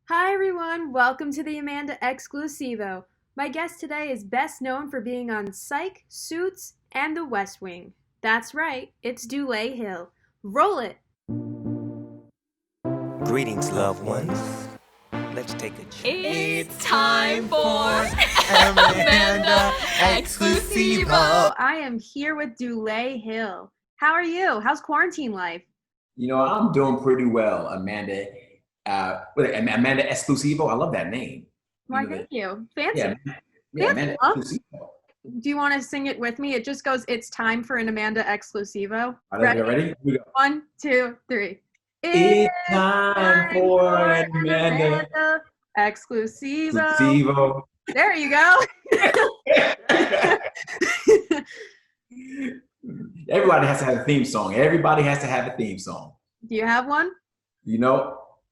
Hi everyone, welcome to the Amanda Exclusivo. My guest today is best known for being on Psych, Suits, and The West Wing. That's right, it's Dulé Hill. Roll it! Greetings, loved ones. Let's take a trip. It's time for Amanda Exclusivo. I am here with Dulé Hill. How are you? How's quarantine life? I'm doing pretty well, Amanda. Amanda Exclusivo. I love that name. Why, thank you. Fancy. Yeah, yeah, Fancy, Amanda huh? Exclusivo. Do you want to sing it with me? It just goes, it's time for an Amanda Exclusivo. Are you ready? Here we go. 1, 2, 3. It's time for an Amanda Exclusivo. Exclusivo. There you go. Everybody has to have a theme song. Everybody has to have a theme song. Do you have one?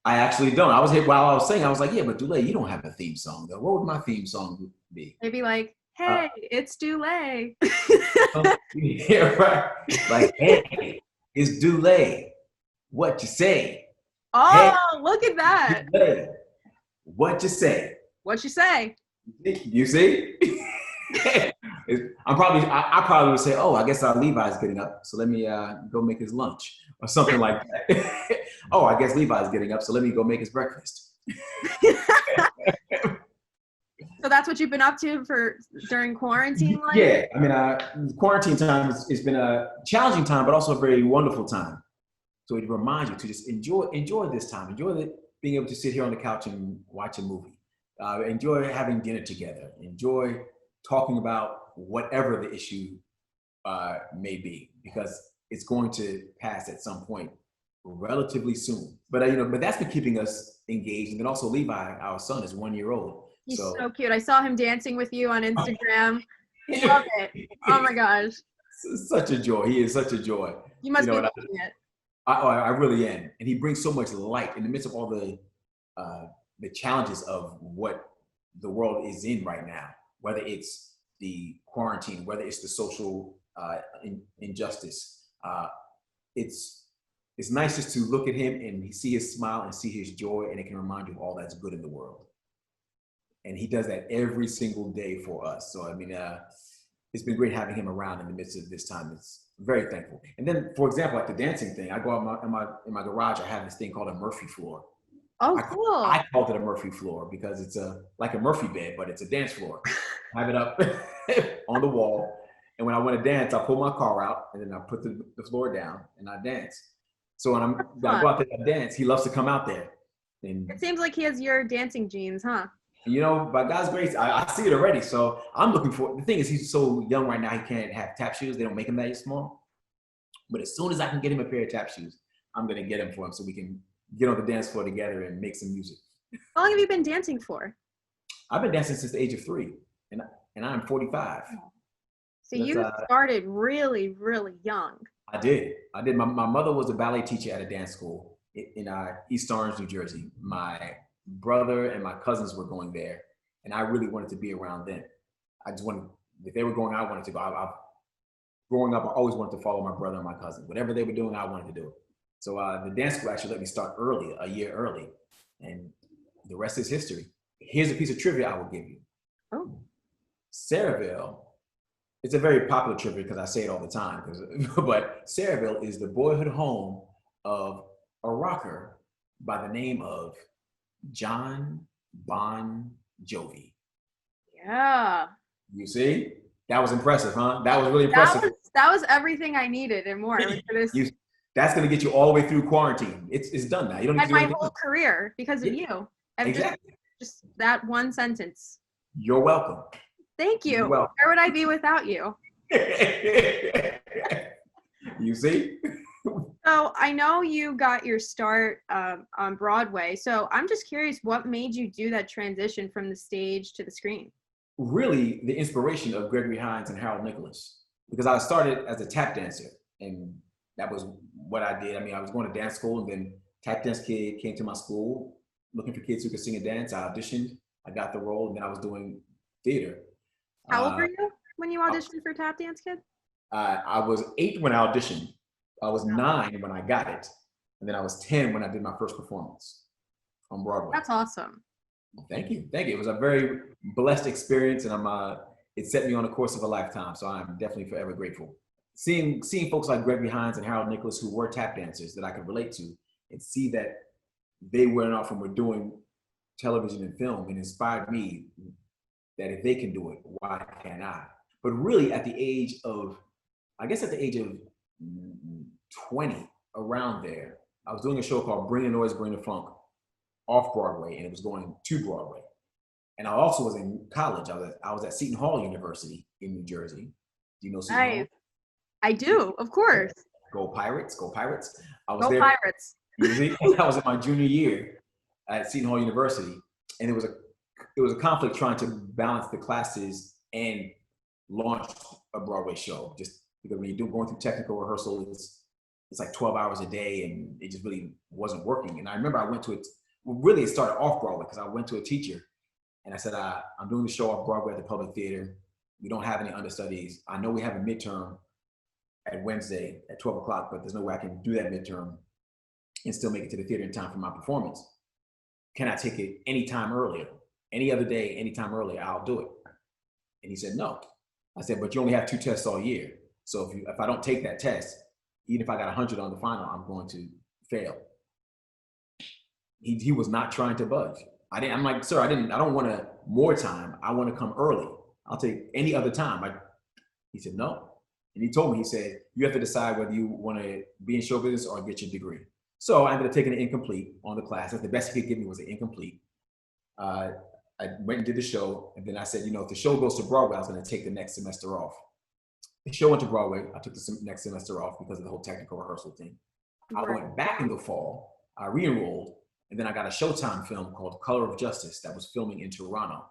I actually don't. I was here while I was saying, I was like, yeah, but Dulé, you don't have a theme song though. What would my theme song be? Maybe like, hey, it's Dulé. Yeah, right. Like, hey, it's Dulé. What you say? Oh, look at that. Dulé. What you say? What you say? You see? I probably would say, oh, I guess Levi's getting up, so let me go make his lunch or something like that. Oh, I guess Levi's getting up, so let me go make his breakfast. So that's what you've been up to during quarantine life? Yeah, I mean, quarantine time has been a challenging time, but also a very wonderful time. So it reminds you to just enjoy this time, being able to sit here on the couch and watch a movie, enjoy having dinner together, enjoy talking about whatever the issue may be, because it's going to pass at some point relatively soon. But but that's been keeping us engaged. And then also Levi, our son, is 1 year old. He's so cute. I saw him dancing with you on Instagram. Love it. Oh my gosh. Such a joy. He is such a joy. You must be loving it. I really am. And he brings so much light in the midst of all the challenges of what the world is in right now, whether it's the quarantine, whether it's the social injustice. It's nice just to look at him and see his smile and see his joy, and it can remind you of all that's good in the world. And he does that every single day for us. So, I mean, it's been great having him around in the midst of this time. It's very thankful. And then, for example, like the dancing thing, I go out in my garage, I have this thing called a Murphy floor. Oh, cool. I called it a Murphy floor because it's like a Murphy bed, but it's a dance floor. I have it up on the wall. And when I want to dance, I pull my car out and then I put the floor down and I dance. So when I go out there and dance, he loves to come out there. And it seems like he has your dancing genes, huh? By God's grace, I see it already. So I'm looking for, the thing is, he's so young right now, he can't have tap shoes. They don't make him that small. But as soon as I can get him a pair of tap shoes, I'm going to get him for him so we can get on the dance floor together and make some music. How long have you been dancing for? I've been dancing since the age of 3, and I'm 45. So you started really, really young. I did. My mother was a ballet teacher at a dance school in East Orange, New Jersey. My brother and my cousins were going there, and I really wanted to be around them. If they were going, I wanted to go. Growing up, I always wanted to follow my brother and my cousin. Whatever they were doing, I wanted to do it. So the dance school actually let me start early, a year early, and the rest is history. Here's a piece of trivia I will give you. Oh. Saraville, it's a very popular trivia because I say it all the time, but Saraville is the boyhood home of a rocker by the name of John Bon Jovi. Yeah. You see? That was impressive, huh? That was really impressive. That was everything I needed and more. That's going to get you all the way through quarantine. It's done now. You don't need to do my anything whole else. career because of you. Exactly. Just that one sentence. You're welcome. Thank you. Where would I be without you? You see? So I know you got your start on Broadway. So I'm just curious, what made you do that transition from the stage to the screen? Really, the inspiration of Gregory Hines and Harold Nicholas, because I started as a tap dancer, and that was what I did. I mean, I was going to dance school, and then tap dance kid came to my school looking for kids who could sing and dance. I auditioned, I got the role, and then I was doing theater. How old were you when you auditioned for Tap Dance Kid? I was 8 when I auditioned. I was 9 when I got it, and then I was 10 when I did my first performance. on Broadway. That's awesome. Thank you. Thank you. It was a very blessed experience, and it set me on a course of a lifetime. So I'm definitely forever grateful. Seeing folks like Gregory Hines and Harold Nicholas, who were tap dancers that I could relate to, and see that they went off and were doing television and film, and inspired me that if they can do it, why can't I? But really, at the age of 20, around there, I was doing a show called Bring the Noise, Bring the Funk off Broadway, and it was going to Broadway. And I also was in college. I was at Seton Hall University in New Jersey. Do you know Seton Hall? I do, of course. Go Pirates, go Pirates. I was Go there. Pirates. I was in my junior year at Seton Hall University, and it was a conflict trying to balance the classes and launch a Broadway show. Just because when you're going through technical rehearsal, it's like 12 hours a day, and it just really wasn't working. And I remember I went to it. Really, it started off Broadway because I went to a teacher, and I said, I'm doing the show off Broadway at the Public Theater. We don't have any understudies. I know we have a midterm at Wednesday at 12 o'clock, but there's no way I can do that midterm and still make it to the theater in time for my performance. Can I take it any time earlier? Any other day, anytime earlier, I'll do it. And he said, no. I said, but you only have 2 tests all year. So if I don't take that test, even if I got 100 on the final, I'm going to fail. He was not trying to budge. I'm like, sir, I don't want more time. I want to come early. I'll take any other time. He said, no. And he told me, he said, you have to decide whether you want to be in show business or get your degree. So I ended up taking an incomplete on the class. The best he could give me was an incomplete. I went and did the show. And then I said, if the show goes to Broadway, I was going to take the next semester off. The show went to Broadway. I took the next semester off because of the whole technical rehearsal thing. I went back in the fall. I re-enrolled. And then I got a Showtime film called Color of Justice that was filming in Toronto.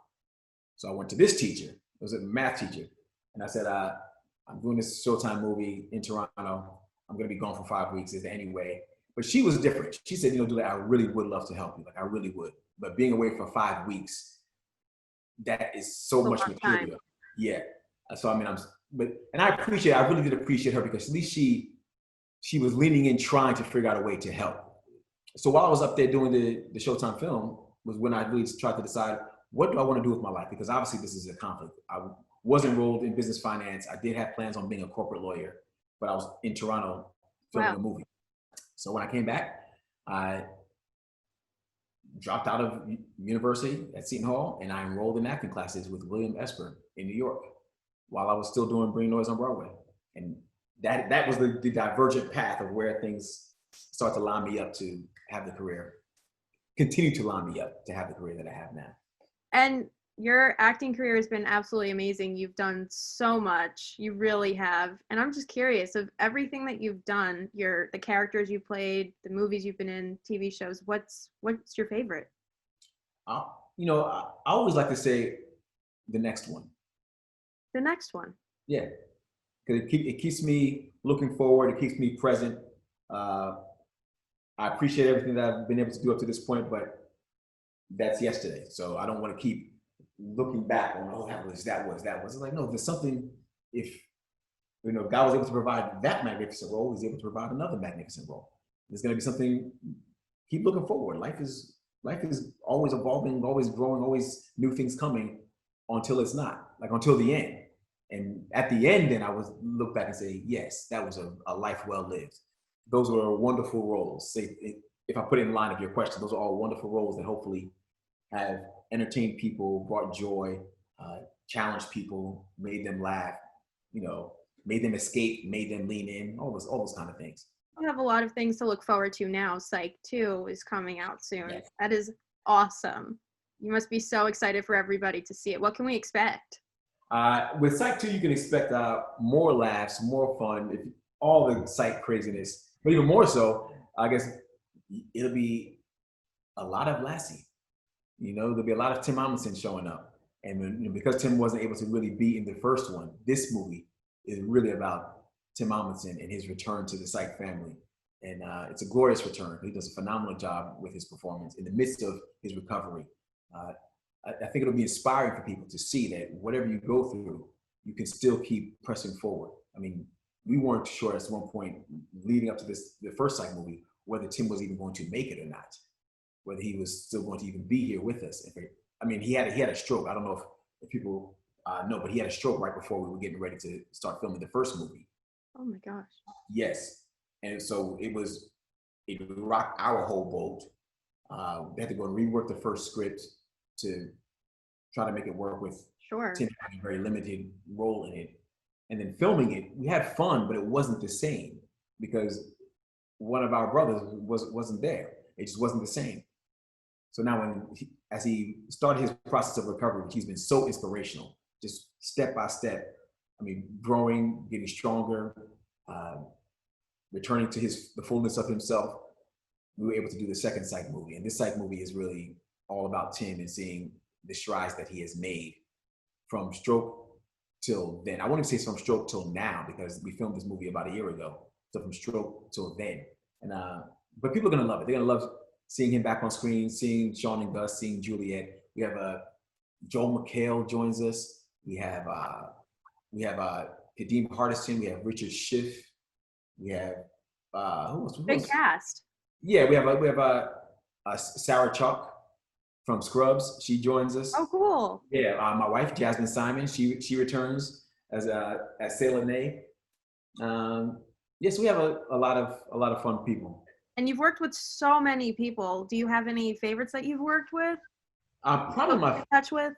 So I went to this teacher. It was a math teacher. And I said, I'm doing this Showtime movie in Toronto. I'm going to be gone for 5 weeks. Is there any way? But she was different. She said, Dulé, I really would love to help you. Like, I really would. But being away for 5 weeks, that is so much material. Time. Yeah. So, I really did appreciate her because at least she was leaning in, trying to figure out a way to help. So while I was up there doing the Showtime film was when I really tried to decide, what do I want to do with my life? Because obviously this is a conflict. I was enrolled in business finance. I did have plans on being a corporate lawyer, but I was in Toronto filming a movie. So when I came back, I dropped out of university at Seton Hall and I enrolled in acting classes with William Esper in New York while I was still doing Bring Noise on Broadway. And that was the divergent path of where things start to line me up to have the career, continue to line me up to have the career that I have now. And your acting career has been absolutely amazing. You've done so much. You really have. And I'm just curious, of everything that you've done, the characters you played, the movies you've been in, TV shows, what's your favorite? I always like to say the next one. The next one. Yeah. Because it keeps me looking forward. It keeps me present. I appreciate everything that I've been able to do up to this point, but that's yesterday. So I don't want to keep looking back on, that was. It's like, no, there's something, if God was able to provide that magnificent role, he's able to provide another magnificent role. There's going to be something, keep looking forward. Life is always evolving, always growing, always new things coming until it's not, until the end. And at the end, then I would look back and say, yes, that was a life well lived. Those were wonderful roles. If I put it in line of your question, those are all wonderful roles that hopefully have entertained people, brought joy, challenged people, made them laugh, made them escape, made them lean in, all those kind of things. You have a lot of things to look forward to now. Psych 2 is coming out soon. Yes. That is awesome. You must be so excited for everybody to see it. What can we expect? With Psych 2, you can expect more laughs, more fun, all the Psych craziness. But even more so, I guess it'll be a lot of Lassie. There'll be a lot of Tim Amundsen showing up. And because Tim wasn't able to really be in the first one, this movie is really about Tim Amundsen and his return to the Psych family. And it's a glorious return. He does a phenomenal job with his performance in the midst of his recovery. I think it'll be inspiring for people to see that whatever you go through, you can still keep pressing forward. I mean, we weren't sure at one point leading up to the first Psych movie, whether Tim was even going to make it or not. whether he was still going to even be here with us. I mean, he had a stroke. I don't know if people know, but he had a stroke right before we were getting ready to start filming the first movie. Oh my gosh. Yes, and so it rocked our whole boat. We had to go and rework the first script to try to make it work with Tim having a very limited role in it. And then filming it, we had fun, but it wasn't the same because one of our brothers wasn't there. It just wasn't the same. So now as he started his process of recovery, he's been so inspirational, just step by step. I mean, growing, getting stronger, returning to the fullness of himself. We were able to do the second Psych movie. And this Psych movie is really all about Tim and seeing the strides that he has made from stroke till then. I wouldn't say from stroke till now because we filmed this movie about a year ago. So from stroke till then. And but people are gonna love it. They're gonna love seeing him back on screen, seeing Sean and Gus, seeing Juliet. We have Joel McHale joins us. We have Kadeem Hardison. We have Richard Schiff. We have who else? Big cast. Yeah, we have Sarah Chalk from Scrubs. She joins us. Oh, cool. Yeah, my wife Jasmine Simon. She returns as Sailor Nay. Yes, we have a lot of fun people. And you've worked with so many people. Do you have any favorites that you've worked with? Probably my touch with.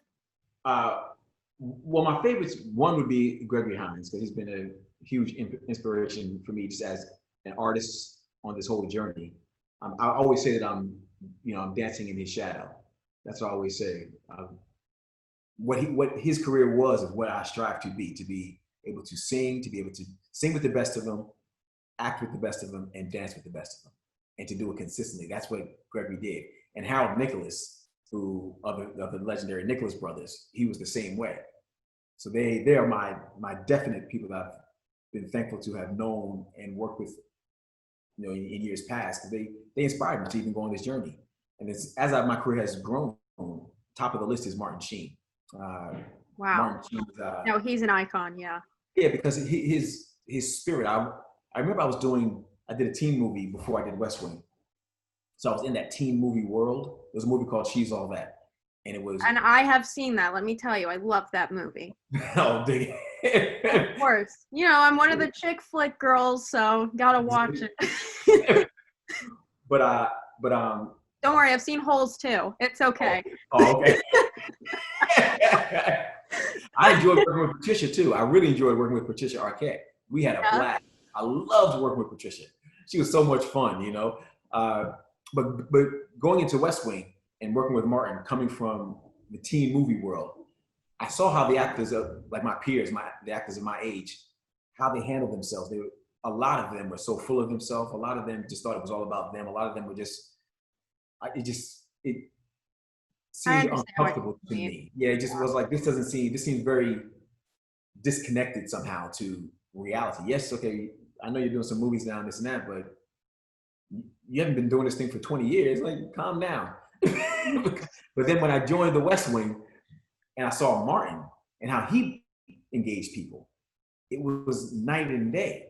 Well, my favorites one would be Gregory Hines because he's been a huge inspiration for me just as an artist on this whole journey. I always say that I'm dancing in his shadow. That's what I always say. What his career was is what I strive to be able to sing with the best of them, act with the best of them, and dance with the best of them, and to do it consistently. That's what Gregory did. And Harold Nicholas, who of the legendary Nicholas brothers, he was the same way. So they are my definite people that I've been thankful to have known and worked with, in years past, because they inspired me to even go on this journey. And as my career has grown, top of the list is Martin Sheen. Wow. Martin Sheen, no, he's an icon. Yeah. Yeah, because his spirit. I remember I did a teen movie before I did West Wing. So I was in that teen movie world. There was a movie called She's All That. And I have seen that. Let me tell you, I love that movie. Oh, dig it. Of course. I'm one of the chick flick girls, so gotta watch it. But don't worry, I've seen Holes too. It's okay. Oh, okay. I enjoyed working with Patricia too. I really enjoyed working with Patricia Arquette. We had a blast. I loved working with Patricia. She was so much fun, But going into West Wing and working with Martin, coming from the teen movie world, I saw how the actors, like my peers, the actors of my age, how they handled themselves. A lot of them were so full of themselves. A lot of them just thought it was all about them. A lot of them were it seemed uncomfortable to me. Yeah, it just was like, this seems very disconnected somehow to reality. Yes, okay, I know you're doing some movies now and this and that, but you haven't been doing this thing for 20 years. Like, calm down. But then when I joined the West Wing and I saw Martin and how he engaged people, it was night and day.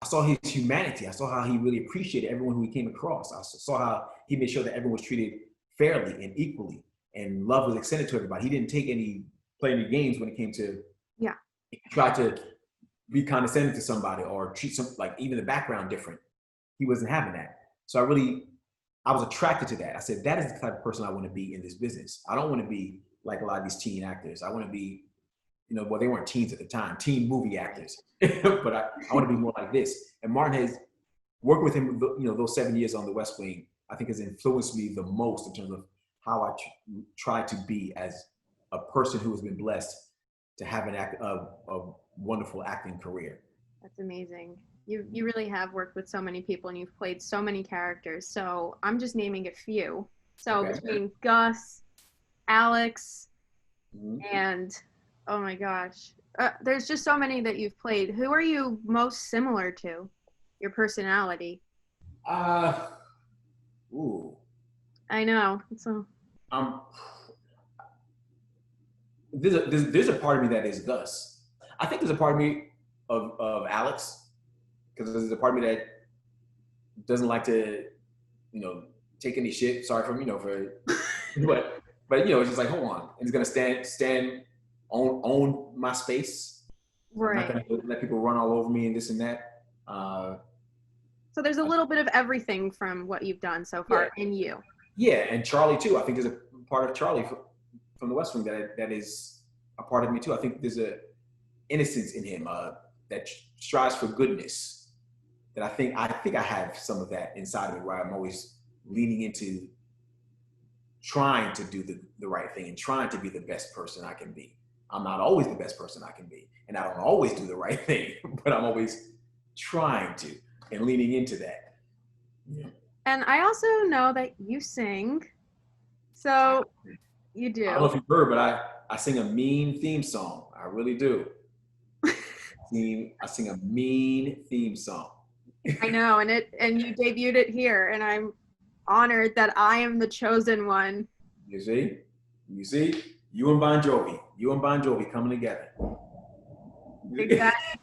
I saw his humanity. I saw how he really appreciated everyone who he came across. I saw how he made sure that everyone was treated fairly and equally, and love was extended to everybody. He didn't play any games when it came to try to be condescending to somebody or treat like even the background different. He wasn't having that. So I was attracted to that. I said, that is the type of person I want to be in this business. I don't want to be like a lot of these teen actors. I want to be, well, they weren't teens at the time, teen movie actors. But I want to be more like this. And Martin has worked with him, those 7 years on the West Wing, I think has influenced me the most in terms of how I try to be as a person who has been blessed to have a wonderful acting career. That's amazing. You really have worked with so many people and you've played so many characters. So I'm just naming a few. So between Gus, Alex, and oh my gosh, there's just so many that you've played. Who are you most similar to? Your personality? Ooh. I know. There's a part of me that is Gus. I think there's a part of me of Alex, because there's a part of me that doesn't like to, take any shit. Sorry for but it's just like, hold on. And he's gonna stand own my space. Right. I'm not gonna let people run all over me and this and that. So there's a little bit of everything from what you've done so far in you. Yeah, and Charlie too. I think there's a part of Charlie from the West Wing that is a part of me too. I think there's a innocence in him that strives for goodness. That I think I have some of that inside of me, where I'm always leaning into trying to do the right thing and trying to be the best person I can be. I'm not always the best person I can be, and I don't always do the right thing, but I'm always trying to and leaning into that. Yeah. And I also know that you sing. So you do. I don't know if you've heard, but I sing a mean theme song. I really do. I sing a mean theme song. I know, and you debuted it here, and I'm honored that I am the chosen one. You see, you and Bon Jovi coming together. Exactly.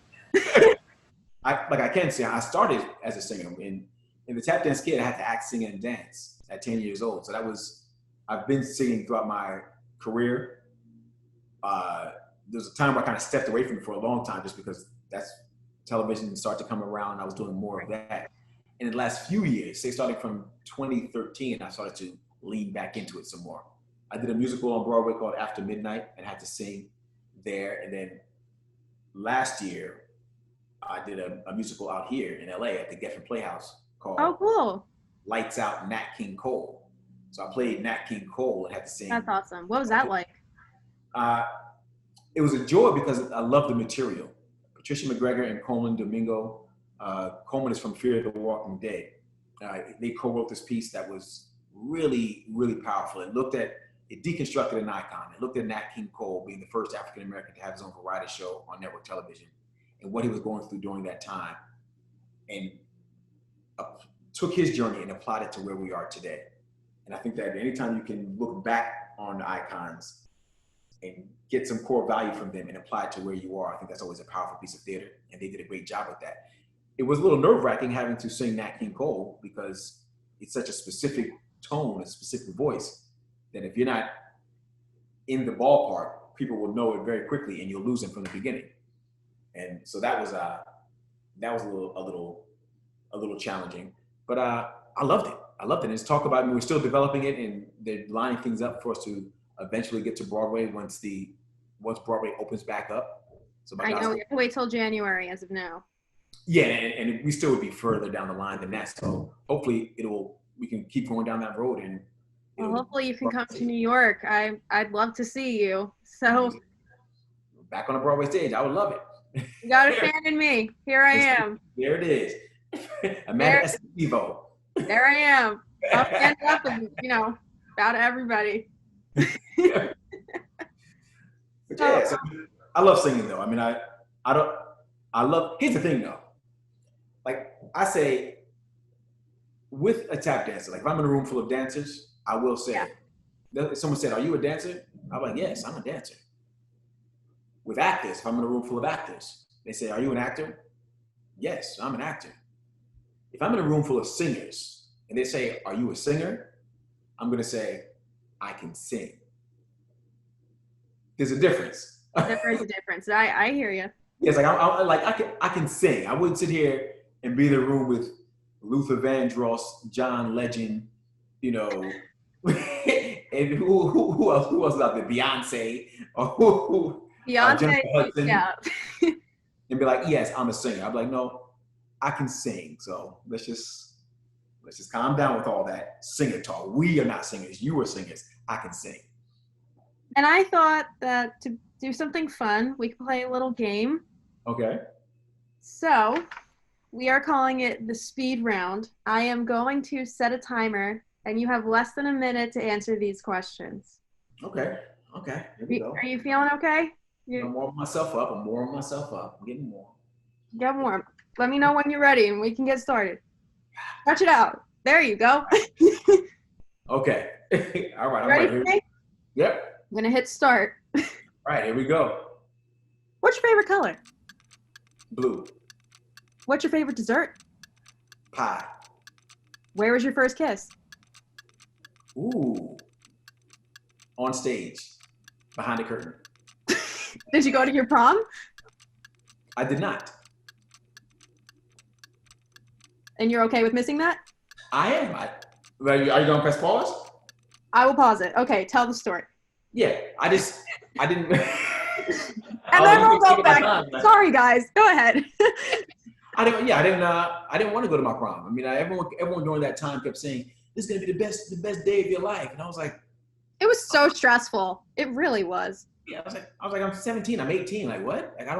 I can sing. I started as a singer in the tap dance kid. I had to act, sing, and dance at 10 years old. So I've been singing throughout my career. There was a time where I kind of stepped away from it for a long time, just because television started to come around. And I was doing more of that. And in the last few years, say starting from 2013, I started to lean back into it some more. I did a musical on Broadway called After Midnight and had to sing there. And then last year, I did a musical out here in LA at the Geffen Playhouse called cool. Lights Out Nat King Cole. So I played Nat King Cole and had to sing. That's awesome. What was that like? It was a joy because I love the material. Patricia McGregor and Coleman Domingo. Coleman is from Fear of the Walking Dead. They co-wrote this piece that was really, really powerful. It deconstructed an icon. It looked at Nat King Cole being the first African-American to have his own variety show on network television and what he was going through during that time, and took his journey and applied it to where we are today. And I think that anytime you can look back on the icons and get some core value from them and apply it to where you are, I think that's always a powerful piece of theater. And they did a great job with that. It was a little nerve-wracking having to sing Nat King Cole because it's such a specific tone, a specific voice, that if you're not in the ballpark, people will know it very quickly and you'll lose them from the beginning. And so that was a little challenging, but I loved it. And it's talk about, we're still developing it, and they're lining things up for us to eventually get to Broadway once Broadway opens back up. So I know we have to wait till January as of now. Yeah, and we still would be further down the line than that. So hopefully we can keep going down that road, and hopefully you can come to New York. I'd love to see you. So back on the Broadway stage, I would love it. You got a fan in me. Here I am. There it is. Amanda Exclusivo. There I am. I'll stand up and, bow to everybody. But yeah, so I love singing though. I mean, here's the thing though. Like I say, with a tap dancer, like if I'm in a room full of dancers, I will say, if someone said, "Are you a dancer?" I'm like, "Yes, I'm a dancer." With actors, if I'm in a room full of actors, they say, "Are you an actor?" "Yes, I'm an actor." If I'm in a room full of singers and they say, "Are you a singer?" I'm going to say, "I can sing." There's a difference. There is a difference. I hear you. Yes, I can sing. I wouldn't sit here and be in a room with Luther Vandross, John Legend, and who else is out there? Beyonce, or Jennifer Hudson, and be like, "Yes, I'm a singer." I'd be like, "No, I can sing." So let's just calm down with all that singer talk. We are not singers. You are singers. I can sing. And I thought that to do something fun, we could play a little game. Okay. So we are calling it the speed round. I am going to set a timer, and you have less than a minute to answer these questions. Okay. Here we go. Are you feeling okay? I'm warming myself up. I'm getting warm. Get warm. Let me know when you're ready, and we can get started. Stretch it out. There you go. Okay. All right. Ready for me? Yep. I'm going to hit start. All right, here we go. What's your favorite color? Blue. What's your favorite dessert? Pie. Where was your first kiss? Ooh, on stage, behind the curtain. Did you go to your prom? I did not. And you're okay with missing that? I am. Are you going to press pause? I will pause it. Okay, tell the story. Yeah, I didn't. And then we'll go back. Sorry, guys. Go ahead. I didn't want to go to my prom. I mean, everyone during that time kept saying, "This is gonna be the best day of your life," and I was like, It was so stressful. It really was. yeah, I was like, I'm 17, I'm 18. Like, what? Like, I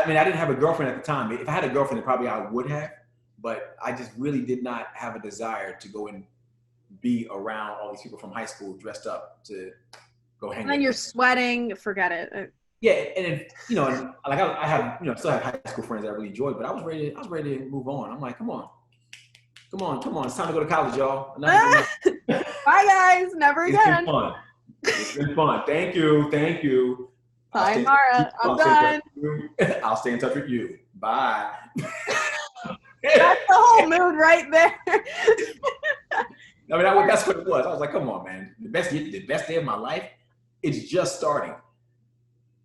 mean, I didn't have a girlfriend at the time. If I had a girlfriend, then probably I would have, but I just really did not have a desire to go and be around all these people from high school dressed up to go hang. And then you're sweating. Forget it. Yeah, and then, and like I have, still have high school friends that I really enjoyed, but I was ready to move on. I'm like, come on. It's time to go to college, y'all. Bye, guys. Never again. It's been fun. Thank you. Bye, Mara. I'm done. I'll stay in touch with you. Bye. That's the whole mood right there. I mean, that's what it was. I was like, come on, man. The best day of my life, it's just starting.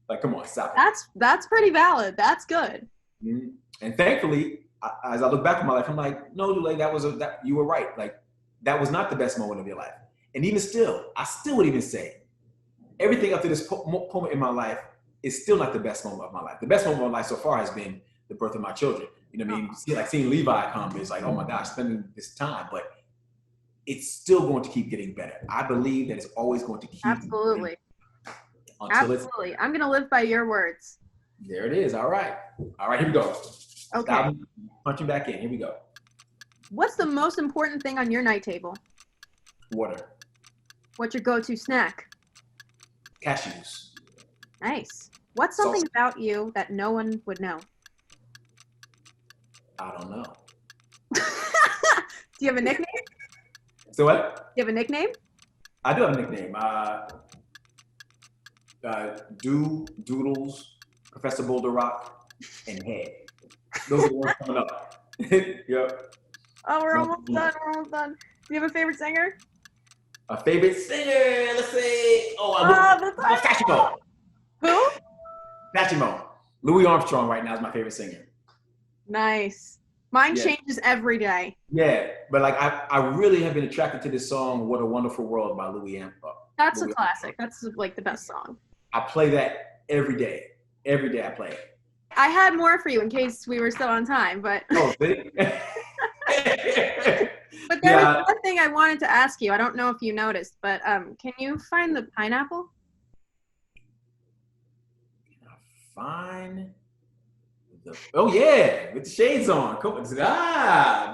Like, come on, stop it. That's pretty valid. That's good. Mm-hmm. And thankfully, as I look back on my life, I'm like, no, Dulé, that you were right. Like, that was not the best moment of your life. And even still, I still would even say, everything up to this moment in my life is still not the best moment of my life. The best moment of my life so far has been the birth of my children. You know what I mean? Like seeing Levi come is like, oh my gosh, spending this time, but it's still going to keep getting better. I believe that it's always going to keep. Absolutely. Absolutely. I'm going to live by your words. There it is. All right, here we go. Okay. Stop punching back in. Here we go. What's the most important thing on your night table? Water. What's your go-to snack? Cashews. Nice. What's something about you that no one would know? I don't know. Do you have a nickname? So what? Do you have a nickname? I do have a nickname. Doodles, Professor Boulder Rock, and Head. Those are the ones coming up. Yep. Oh, we're almost done. Do you have a favorite singer? A favorite singer? Let's say, Fashimo. Who? Fashimo. Louis Armstrong right now is my favorite singer. Nice. Mine changes every day. Yeah, but like I really have been attracted to this song, "What a Wonderful World" by Louis Armstrong. That's a classic. That's like the best song. I play that every day. Every day I play it. I had more for you in case we were still on time, but oh, see? But there was one thing I wanted to ask you. I don't know if you noticed, but can you find the pineapple? Oh yeah, with the shades on. Cool.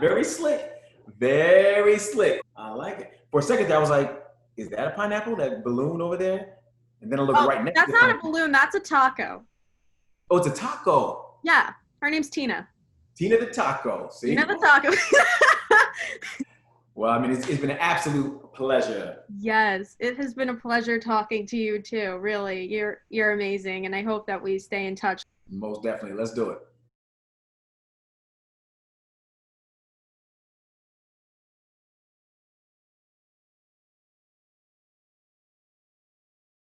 Very slick. Very slick. I like it. For a second there, I was like, is that a pineapple? That balloon over there? And then I look right next to it. That's not a balloon, that's a taco. Oh, it's a taco. Yeah. Her name's Tina. Tina the taco. See? Tina the taco. Well, I mean, it's been an absolute pleasure. Yes, it has been a pleasure talking to you too. Really, you're amazing, and I hope that we stay in touch. Most definitely. Let's do it.